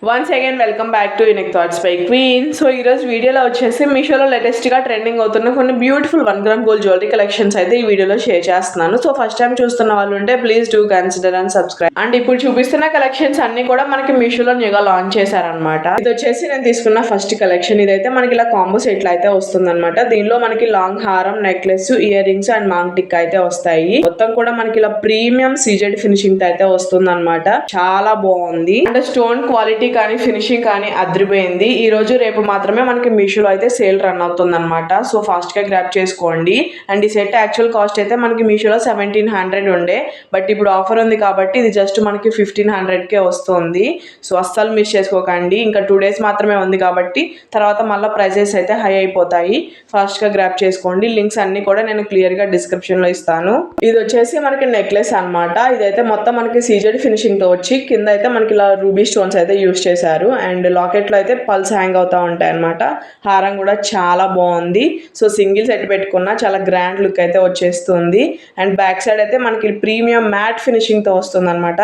Once again welcome back to unique thoughts by queen. So ఈరోజు వీడియోలో వచ్చేసి మీషోలో లేటెస్ట్గా ట్రెండింగ్ అవుతున్న కొన్ని beautiful 1 gram gold jewellery collections అయితే ఈ వీడియోలో షేర్ చేస్తున్నాను. సో ఫస్ట్ టైం చూస్తున్న వాళ్ళు ఉంటే please do consider and subscribe. And ఇప్పుడు చూపిస్తున్న కలెక్షన్స్ అన్ని కూడా మనకి మీషోలో న్యూగా లాంచ్ చేశారనమాట. ఇది వచ్చేసి నేను తీసుకున్న ఫస్ట్ కలెక్షన్. ఇదైతే మనకి ఇలా కాంబో సెట్ అయితే వస్తుందన్నమాట. దీనిలో మనకి లాంగ్ హారం, necklace, ear rings and maang tikka అయితే వస్తాయి. మొత్తం కూడా మనకి ఇలా ప్రీమియం సీజెడ్ ఫినిషింగ్ అయితే వస్తుంది అనమాట. చాలా బాగుంది అండ్ స్టోన్ క్వాలిటీ కానీ ఫినిషింగ్ కానీ అదిరిపోయింది. ఈ రోజు రేపు మాత్రమే మనకి మీషోలో అయితే సేల్ రన్ అవుతుంది అనమాట. సో ఫాస్ట్ గా గ్రాప్ చేసుకోండి. అండ్ ఈ సెట్ యాక్చువల్ కాస్ట్ అయితే మనకి మీషోలో 1700 ఉండే, బట్ ఇప్పుడు ఆఫర్ ఉంది కాబట్టి ఇది జస్ట్ మనకి 1500కే వస్తుంది. సో అస్సలు మిస్ చేసుకోకండి. ఇంకా 2 days మాత్రమే ఉంది కాబట్టి తర్వాత మళ్ళీ ప్రైజెస్ అయితే హై అయిపోతాయి. ఫాస్ట్ గా గ్రాప్ చేసుకోండి. లింక్స్ అన్ని కూడా నేను క్లియర్ గా డిస్క్రిప్షన్ లో ఇస్తాను. ఇది వచ్చేసి మనకి నెక్లెస్ అనమాట. ఇదైతే మొత్తం మనకి సీజెడ్ ఫినిషింగ్ తో వచ్చి కింద అయితే మనకి ఇలా రూబీ స్టోన్స్ అయితే యూస్ చేశారు. అండ్ లాకెట్ లో అయితే పల్స్ హ్యాంగ్ అవుతా ఉంటాయి అనమాట. హారం కూడా చాలా బాగుంది. సో సింగిల్ సెట్ పెట్టుకున్న చాలా గ్రాండ్ లుక్ అయితే వచ్చేస్తుంది. అండ్ బ్యాక్ సైడ్ అయితే మనకి ప్రీమియం మ్యాట్ ఫినిషింగ్ తో వస్తుంది అనమాట.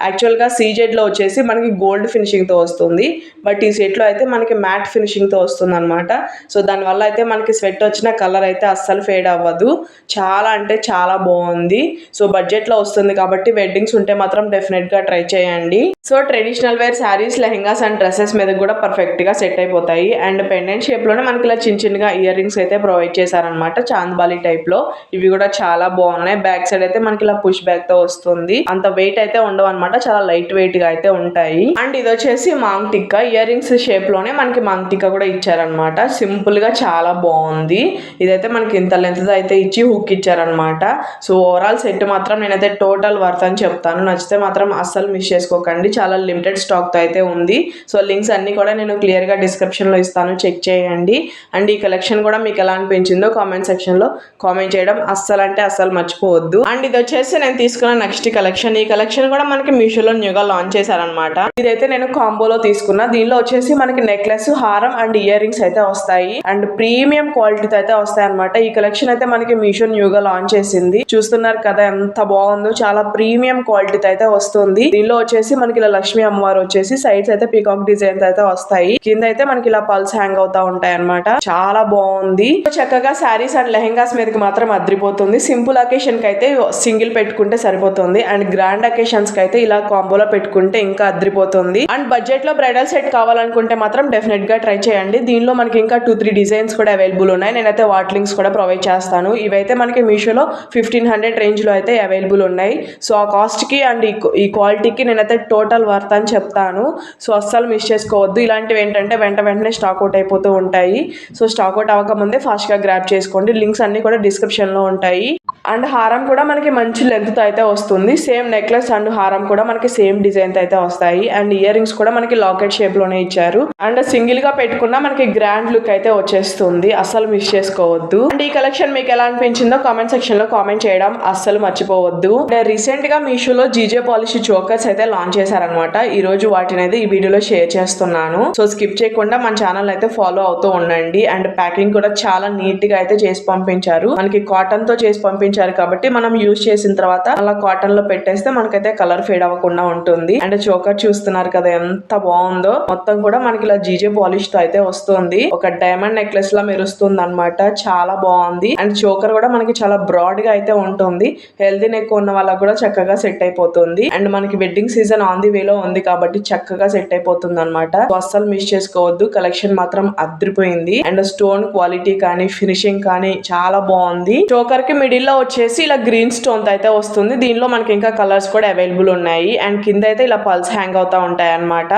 యాక్చువల్ గా సీజెడ్ లో వచ్చేసి మనకి గోల్డ్ ఫినిషింగ్ తో వస్తుంది, బట్ ఈ సెట్ లో అయితే మనకి మ్యాట్ ఫినిషింగ్ తో వస్తుంది అనమాట. సో దానివల్ల అయితే మనకి స్వెట్ వచ్చిన కలర్ అయితే అస్సలు ఫేడ్ అవ్వదు. చాలా అంటే చాలా బాగుంది. సో బడ్జెట్ లో వస్తుంది కాబట్టి వెడ్డింగ్స్ ఉంటే మాత్రం డెఫినెట్ గా ట్రై చేయండి. So traditional wear sarees, lehengas and dresses మీద కూడా పర్ఫెక్ట్ గా సెట్ అయిపోతాయి. అండ్ పెండెంట్ షేప్ లోనే మనకి ఇలా చిన్నగా ఇయర్ రింగ్స్ అయితే ప్రొవైడ్ చేశారనమాట. చాంద్బాలి టైప్ లో. ఇవి కూడా చాలా బాగున్నాయి. బ్యాక్ సైడ్ అయితే మనకి ఇలా పుష్ బ్యాక్ తో వస్తుంది. అంత వెయిట్ అయితే ఉండవు అనమాట. చాలా లైట్ వెయిట్ గా అయితే ఉంటాయి. అండ్ ఇది వచ్చేసి maang tikka. Ear rings shape లోనే మనకి మాంగ్ టిక్కా కూడా ఇచ్చారనమాట. సింపుల్ గా చాలా బాగుంది. ఇదైతే మనకి ఇంత లెంత్ అయితే ఇచ్చి హుక్ ఇచ్చారనమాట. సో ఓవరాల్ సెట్ మాత్రం నేనైతే టోటల్ వర్త్ అని చెప్తాను. నచ్చితే మాత్రం అస్సలు మిస్ చేసుకోకండి. చాలా లిమిటెడ్ స్టాక్ తో అయితే ఉంది. సో లింక్స్ అన్ని కూడా నేను క్లియర్ గా డిస్క్రిప్షన్ లో ఇస్తాను, చెక్ చేయండి. అండ్ ఈ కలెక్షన్ కూడా మీకు ఎలా అనిపించిందో కామెంట్ సెక్షన్ లో కామెంట్ చేయడం అస్సలు అంటే అస్సలు మర్చిపోవద్దు. అండ్ ఇది వచ్చేసి నేను తీసుకున్న నెక్స్ట్ కలెక్షన్. ఈ కలెక్షన్ కూడా మనకి మీషోలో న్యూగా లాంచ్ చేశారనమాట. ఇదైతే నేను కాంబోలో తీసుకున్నా. దీనిలో వచ్చేసి మనకి నెక్లెస్, హారం అండ్ ఇయర్ రింగ్స్ అయితే వస్తాయి. అండ్ ప్రీమియం క్వాలిటీతో అయితే వస్తాయి అనమాట. ఈ కలెక్షన్ అయితే మనకి మీషో న్యూగా లాంచ్ చేసింది. చూస్తున్నారు కదా ఎంత బాగుందో. చాలా ప్రీమియం క్వాలిటీతో అయితే వస్తుంది. దీనిలో వచ్చేసి మనకి ఇలా లక్ష్మీ అమ్మవారు వచ్చేసి సైడ్స్ అయితే పీకాక్ డిజైన్స్ అయితే వస్తాయి. కింద అయితే మనకి ఇలా పల్స్ హ్యాంగ్ అవుతా ఉంటాయి అనమాట. చాలా బాగుంది. చక్కగా శారీస్ అండ్ లెహెంగాస్ మీదకి మాత్రం అద్రిపోతుంది. సింపుల్ అకేషన్ కి అయితే సింగిల్ పెట్టుకుంటే సరిపోతుంది. అండ్ గ్రాండ్ అకేషన్స్ కి అయితే ఇలా కాంబోలో పెట్టుకుంటే ఇంకా అద్రిపోతుంది. అండ్ బడ్జెట్ లో బ్రైడల్ సెట్ కావాలనుకుంటే మాత్రం డెఫినెట్ గా ట్రై చేయండి. దీనిలో మనకి ఇంకా 2-3 డిజైన్స్ కూడా అవైలబుల్ ఉన్నాయి. నేనైతే వాటి లింక్స్ కూడా ప్రొవైడ్ చేస్తాను. ఇవైతే మనకి మీషోలో 1500 రేంజ్ లో అయితే అవైలబుల్ ఉన్నాయి. సో ఆ కాస్ట్ కి అండ్ ఈ క్వాలిటీకి నేనైతే టోటల్ వర్త్ అని చెప్తాను. సో అస్సలు మిస్ చేసుకోవద్దు. ఇలాంటివి ఏంటంటే వెంటనే స్టాక్ అవుట్ అయిపోతూ ఉంటాయి. సో స్టాక్ అవుట్ అవ్వకముందే ఫాస్ట్ గా గ్రాప్ చేసుకోండి. లింక్స్ అన్ని కూడా డిస్క్రిప్షన్ లో ఉంటాయి. అండ్ హారం కూడా మనకి మంచి లెంత్ తో అయితే వస్తుంది. సేమ్ నెక్లెస్ అండ్ హారం కూడా మనకి సేమ్ డిజైన్ తో అయితే వస్తాయి. అండ్ ఇయర్ రింగ్స్ కూడా మనకి లాకెట్ షేప్ లోనే ఇచ్చారు. అండ్ సింగిల్ గా పెట్టుకున్నా మనకి గ్రాండ్ లుక్ అయితే వచ్చేస్తుంది. అస్సలు మిస్ చేసుకోవద్దు. అండ్ ఈ కలెక్షన్ మీకు ఎలా అనిపించిందో కామెంట్ సెక్షన్ లో కామెంట్ చేయడం అస్సలు మర్చిపోవద్దు. రీసెంట్ గా మీషోలో జీజే పాలిష్ చోకర్స్ అయితే లాంచ్ చేశారనమాట. ఈ రోజు వాటిని అయితే ఈ వీడియోలో షేర్ చేస్తున్నాను. సో స్కిప్ చేయకుండా మన ఛానల్ అయితే ఫాలో అవుతూ ఉండండి. అండ్ ప్యాకింగ్ కూడా చాలా నీట్ గా అయితే చేసి పంపించారు. మనకి కాటన్ తో చేసి పంపించారు కాబట్టి మనం యూజ్ చేసిన తర్వాత అలా కాటన్ లో పెట్టేస్తే మనకైతే కలర్ ఫేడ్ అవ్వకుండా ఉంటుంది. అండ్ చోకర్ చూస్తున్నారు కదా ఎంత బాగుందో. మొత్తం కూడా మనకి ఇలా జీజే పాలిష్ తో అయితే వస్తుంది. ఒక డైమండ్ నెక్లెస్ లా మెరుస్తుంది అనమాట. చాలా బాగుంది. అండ్ చోకర్ కూడా మనకి చాలా బ్రాడ్ గా అయితే ఉంటుంది. హెల్దీ నెక్ ఉన్న వాళ్ళకి కూడా చక్కగా సెట్ అయిపోతుంది. అండ్ మనకి వెడ్డింగ్ సీజన్ ఆన్ ది వేలో ఉంది కాబట్టి చక్కగా సెట్ అయిపోతుంది అనమాట. అస్సలు మిస్ చేసుకోవద్దు. కలెక్షన్ మాత్రం అద్రిపోయింది. అండ్ స్టోన్ క్వాలిటీ కానీ ఫినిషింగ్ కానీ చాలా బాగుంది. చోకర్ కి మిడిల్ లో వచ్చేసి ఇలా గ్రీన్ స్టోన్ తో అయితే వస్తుంది. దీనిలో మనకి ఇంకా కలర్స్ కూడా అవైలబుల్ ఉన్నాయి. అండ్ కింద అయితే ఇలా పల్స్ హ్యాంగ్ అవుతా ఉంటాయి అనమాట.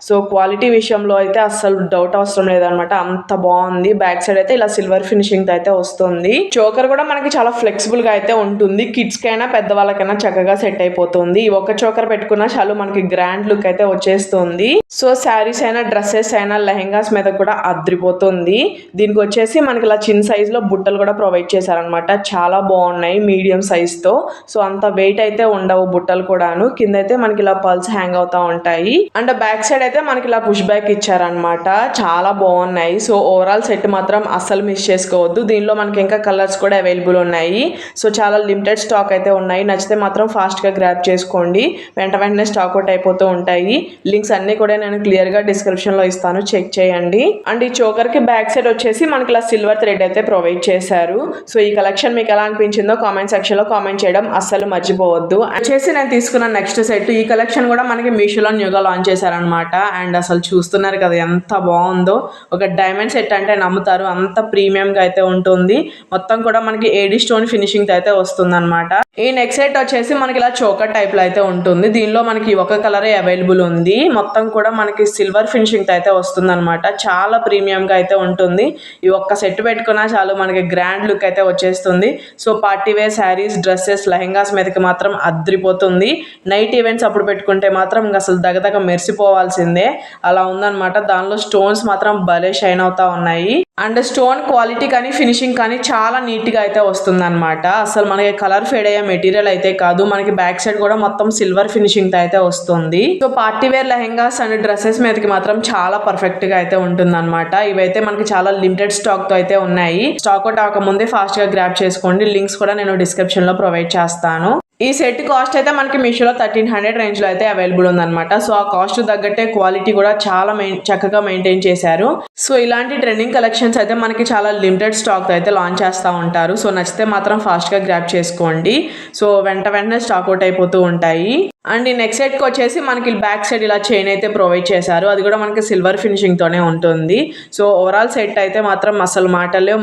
సో క్వాలిటీ విషయంలో అయితే అస్సలు డౌట్ అవసరం లేదనమాట. అంత బాగుంది. బ్యాక్ సైడ్ అయితే ఇలా సిల్వర్ ఫినిషింగ్ తో అయితే వస్తుంది. చోకర్ కూడా మనకి చాలా ఫ్లెక్సిబుల్ గా అయితే ఉంటుంది. కిడ్స్ కైనా పెద్దవాళ్ళకైనా చక్కగా సెట్ అయిపోతుంది. ఈ ఒక్క చోకర్ పెట్టుకున్నా చాలు మనకి గ్రాండ్ లుక్ అయితే వచ్చేస్తుంది. సో శారీస్ అయినా డ్రెస్సెస్ అయినా లెహెంగాస్ మీద కూడా అద్రిపోతుంది. దీనికి వచ్చేసి మనకి ఇలా చిన్న సైజ్ లో బుట్టలు కూడా ప్రొవైడ్ చేశారనమాట. చాలా బాగుంది. బాగున్నాయి మీడియం సైజ్తో. సో అంత వెయిట్ అయితే ఉండవు బుట్టలు కూడాను. కింద అయితే మనకి ఇలా పల్స్ హ్యాంగ్ అవుతా ఉంటాయి. అండ్ బ్యాక్ సైడ్ అయితే మనకి ఇలా పుష్ బ్యాక్ ఇచ్చారనమాట. చాలా బాగున్నాయి. సో ఓవరాల్ సెట్ మాత్రం అస్సలు మిస్ చేసుకోవద్దు. దీనిలో మనకి ఇంకా కలర్స్ కూడా అవైలబుల్ ఉన్నాయి. సో చాలా లిమిటెడ్ స్టాక్ అయితే ఉన్నాయి. నచ్చితే మాత్రం ఫాస్ట్గా గ్రాబ్ చేసుకోండి. వెంటనే స్టాక్ అవుట్ అయిపోతూ ఉంటాయి. లింక్స్ అన్ని కూడా నేను క్లియర్గా డిస్క్రిప్షన్లో ఇస్తాను, చెక్ చేయండి. అండ్ ఈ చోకర్కి బ్యాక్ సైడ్ వచ్చేసి మనకి ఇలా సిల్వర్ థ్రెడ్ అయితే ప్రొవైడ్ చేశారు. సో ఈ కలెక్షన్ మీకు ఎలా అనిపించిందో కామెంట్ సెక్షన్లో కామెంట్ చేయడం అస్సలు మర్చిపోవద్దు. వచ్చేసి నేను తీసుకున్న నెక్స్ట్ సెట్, ఈ కలెక్షన్ కూడా మనకి మీషోలో న్యూగా లాంచ్ చేశారనమాట. అండ్ అసలు చూస్తున్నారు కదా ఎంత బాగుందో. ఒక డైమండ్ సెట్ అంటే నమ్ముతారు, అంత ప్రీమియంగా అయితే ఉంటుంది. మొత్తం కూడా మనకి ఏడీ స్టోన్ ఫినిషింగ్ అయితే వస్తుంది అనమాట. ఈ నెక్స్ట్ సెట్ వచ్చేసి మనకి ఇలా చోకర్ టైప్లో అయితే ఉంటుంది. దీనిలో మనకి ఒక కలరే అవైలబుల్ ఉంది. మొత్తం కూడా మనకి సిల్వర్ ఫినిషింగ్ అయితే వస్తుంది అనమాట. చాలా ప్రీమియంగా అయితే ఉంటుంది. ఈ ఒక్క సెట్ పెట్టుకున్నా చాలు మనకి గ్రాండ్ లుక్ అయితే వచ్చేస్తుంది. So party wear sarees, dresses, lehengas మీదకి మాత్రం అద్రిపోతుంది. నైట్ ఈవెంట్స్ అప్పుడు పెట్టుకుంటే మాత్రం ఇంకా అసలు దగదగ మెరిసిపోవాల్సిందే అలా ఉందన్నమాట. దానిలో స్టోన్స్ మాత్రం భలే షైన్ అవుతా ఉన్నాయి. అండ్ స్టోన్ క్వాలిటీ కానీ ఫినిషింగ్ కానీ చాలా నీట్గా అయితే వస్తుంది అనమాట. అసలు మనకి కలర్ ఫేడ్ అయ్యే మెటీరియల్ అయితే కాదు. మనకి బ్యాక్ సైడ్ కూడా మొత్తం సిల్వర్ ఫినిషింగ్ అయితే వస్తుంది. So party wear lehengas and dresses మీదకి మాత్రం చాలా పర్ఫెక్ట్ గా అయితే ఉంటుంది అనమాట. ఇవైతే మనకి చాలా లిమిటెడ్ స్టాక్ తో అయితే ఉన్నాయి. స్టాక్ అవుట్ అవ్వకముందే ఫాస్ట్ గా గ్రాబ్ చేసుకోండి. లింక్స్ కూడా నేను డిస్క్రిప్షన్ లో ప్రొవైడ్ చేస్తాను. ఈ సెట్ కాస్ట్ అయితే మనకి మీషోలో 1300 రేంజ్లో అయితే అవైలబుల్ ఉందన్నమాట. సో ఆ కాస్ట్ తగ్గట్టే క్వాలిటీ కూడా చాలా చక్కగా మెయింటైన్ చేశారు. సో ఇలాంటి ట్రెండింగ్ కలెక్షన్స్ అయితే మనకి చాలా లిమిటెడ్ స్టాక్ అయితే లాంచ్ చేస్తూ ఉంటారు. సో నచ్చితే మాత్రం ఫాస్ట్గా గ్రాబ్ చేసుకోండి. సో వెంటనే స్టాక్ అవుట్ అయిపోతూ ఉంటాయి. అండ్ ఈ నెక్స్ట్ సెట్కి వచ్చేసి మనకి బ్యాక్ సైడ్ ఇలా చైన్ అయితే ప్రొవైడ్ చేశారు. అది కూడా మనకి సిల్వర్ ఫినిషింగ్తోనే ఉంటుంది. సో ఓవరాల్ సెట్ అయితే మాత్రం అసలు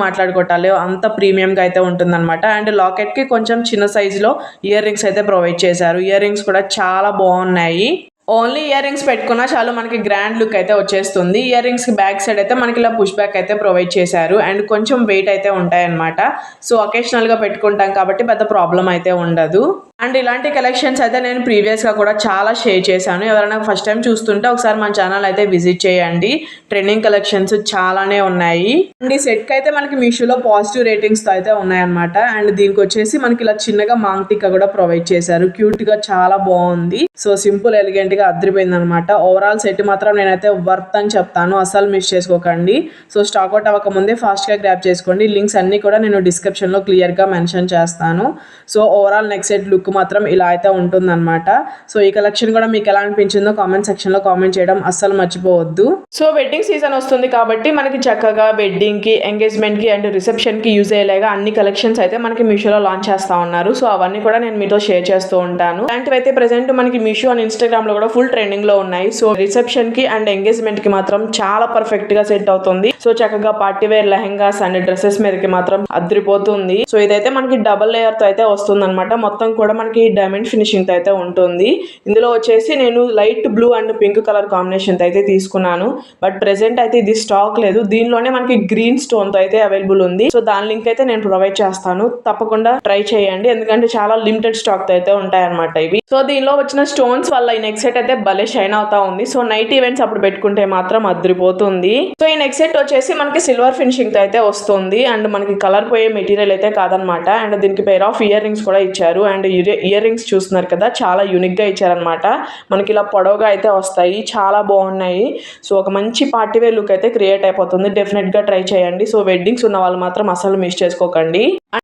మాట్లాడుకోవటాలేవు అంత ప్రీమియంగా అయితే ఉంటుందన్నమాట. అండ్ లాకెట్కి కొంచెం చిన్న సైజులో ఇయర్ రింగ్స్ అయితే ప్రొవైడ్ చేశారు. ఇయర్ రింగ్స్ కూడా చాలా బాగున్నాయి. ఓన్లీ ఇయర్ రింగ్స్ పెట్టుకున్నా చాలు మనకి గ్రాండ్ లుక్ అయితే వచ్చేస్తుంది. ఇయర్ రింగ్స్ బ్యాక్ సైడ్ అయితే మనకి ఇలా పుష్ బ్యాక్ అయితే ప్రొవైడ్ చేశారు. అండ్ కొంచెం వెయిట్ అయితే ఉంటాయన్నమాట. సో అకేషనల్గా పెట్టుకుంటాం కాబట్టి పెద్ద ప్రాబ్లం అయితే ఉండదు. అండ్ ఇలాంటి కలెక్షన్స్ అయితే నేను ప్రీవియస్గా కూడా చాలా షేర్ చేశాను. ఎవరైనా ఫస్ట్ టైం చూస్తుంటే ఒకసారి మన ఛానల్ అయితే విజిట్ చేయండి. ట్రెండింగ్ కలెక్షన్స్ చాలానే ఉన్నాయి. అండ్ ఈ సెట్కి అయితే మనకి మీషోలో పాజిటివ్ రేటింగ్స్తో అయితే ఉన్నాయన్నమాట. అండ్ దీనికి వచ్చేసి మనకి ఇలా చిన్నగా మాంగ్ టిక్కా కూడా ప్రొవైడ్ చేశారు. క్యూట్గా చాలా బాగుంది. సో సింపుల్ ఎలిగెంట్గా అదిరిపోయింది అనమాట. ఓవరాల్ సెట్ మాత్రం నేనైతే వర్త్ అని చెప్తాను, అసలు మిస్ చేసుకోకండి. సో స్టాక్ అవుట్ అవ్వకముందే ఫాస్ట్గా గ్రాబ్ చేసుకోండి. లింక్స్ అన్నీ కూడా నేను డిస్క్రిప్షన్లో క్లియర్గా మెన్షన్ చేస్తాను. So overall next set look మాత్రం ఇలా అయితే ఉంటుందన్నమాట. సో ఈ కలెక్షన్ కూడా మీకు ఎలా అనిపించిందో కామెంట్ సెక్షన్లో కామెంట్ చేయడం అస్సలు మర్చిపోవద్దు. సో వెడ్డింగ్ సీజన్ వస్తుంది కాబట్టి మనకి చక్కగా వెడ్డింగ్కి, ఎంగేజ్మెంట్కి అండ్ రిసెప్షన్కి యూజ్ అయ్యేలాగా అన్ని కలెక్షన్స్ అయితే మనకి మీషోలో లాంచ్ చేస్తూ ఉన్నారు. సో అవన్నీ కూడా నేను మీతో షేర్ చేస్తూ ఉంటాను. అలాంటివి అయితే ప్రెసెంట్ మనకి మీషో అండ్ ఇన్స్టాగ్రామ్లో కూడా ఫుల్ ట్రెండింగ్లో ఉన్నాయి. సో రిసెప్షన్కి అండ్ ఎంగేజ్మెంట్కి మాత్రం చాలా పర్ఫెక్ట్గా సెట్ అవుతుంది. సో చక్కగా party wear lehengas and dresses మీదకి మాత్రం అదిరిపోతుంది. సో ఇదైతే మనకి డబుల్ లేయర్తో అయితే వస్తుంది అనమాట. మొత్తం కూడా మనకి డైమండ్ ఫినిషింగ్ అయితే ఉంటుంది. ఇందులో వచ్చేసి నేను light blue and pink colour combination అయితే తీసుకున్నాను. బట్ ప్రెసెంట్ అయితే ఇది స్టాక్ లేదు. దీనిలోనే మనకి గ్రీన్ స్టోన్ తో అయితే అవైలబుల్ ఉంది. సో దాని లింక్ అయితే నేను ప్రొవైడ్ చేస్తాను, తప్పకుండా ట్రై చేయండి. ఎందుకంటే చాలా లిమిటెడ్ స్టాక్ అయితే ఉంటాయి అనమాట ఇవి. సో దీనిలో వచ్చిన స్టోన్స్ వల్ల ఈ నెక్స్ట్ సెట్ అయితే భలే షైన్ అవుతా ఉంది. సో నైట్ ఈవెంట్స్ అప్పుడు పెట్టుకుంటే మాత్రం అదిరిపోతుంది. సో ఈ నెక్స్ట్ సెట్ వచ్చేసి మనకి సిల్వర్ ఫినిషింగ్ తో అయితే వస్తుంది. అండ్ మనకి కలర్ పోయే మెటీరియల్ అయితే కాదనమాట. అండ్ దీనికి పేర్ ఆఫ్ ఇయర్ రింగ్స్ కూడా ఇచ్చారు. అండ్ ఇయర్ రింగ్స్ చూస్తున్నారు కదా, చాలా యూనిక్ గా ఇచ్చారనమాట. మనకి ఇలా పొడవుగా అయితే వస్తాయి, చాలా బాగున్నాయి. సో ఒక మంచి పార్టీ వేర్ లుక్ అయితే క్రియేట్ అయిపోతుంది. డెఫినెట్ గా ట్రై చేయండి. సో వెడ్డింగ్స్ ఉన్న వాళ్ళు మాత్రం అసలు మిస్ చేసుకోకండి.